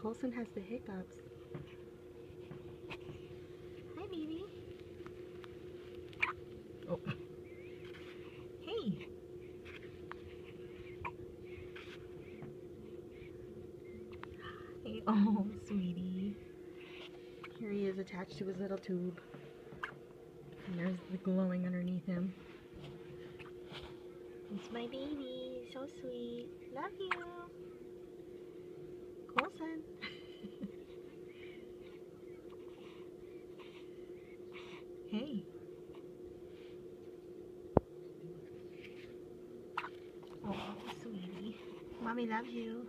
Colson has the hiccups. Hi, baby. Oh. Hey. Hey. Oh, sweetie. Here he is attached to his little tube. And there's the glowing underneath him. It's my baby. So sweet. Love you. Colson. Hey. Oh, sweetie. Mommy loves you.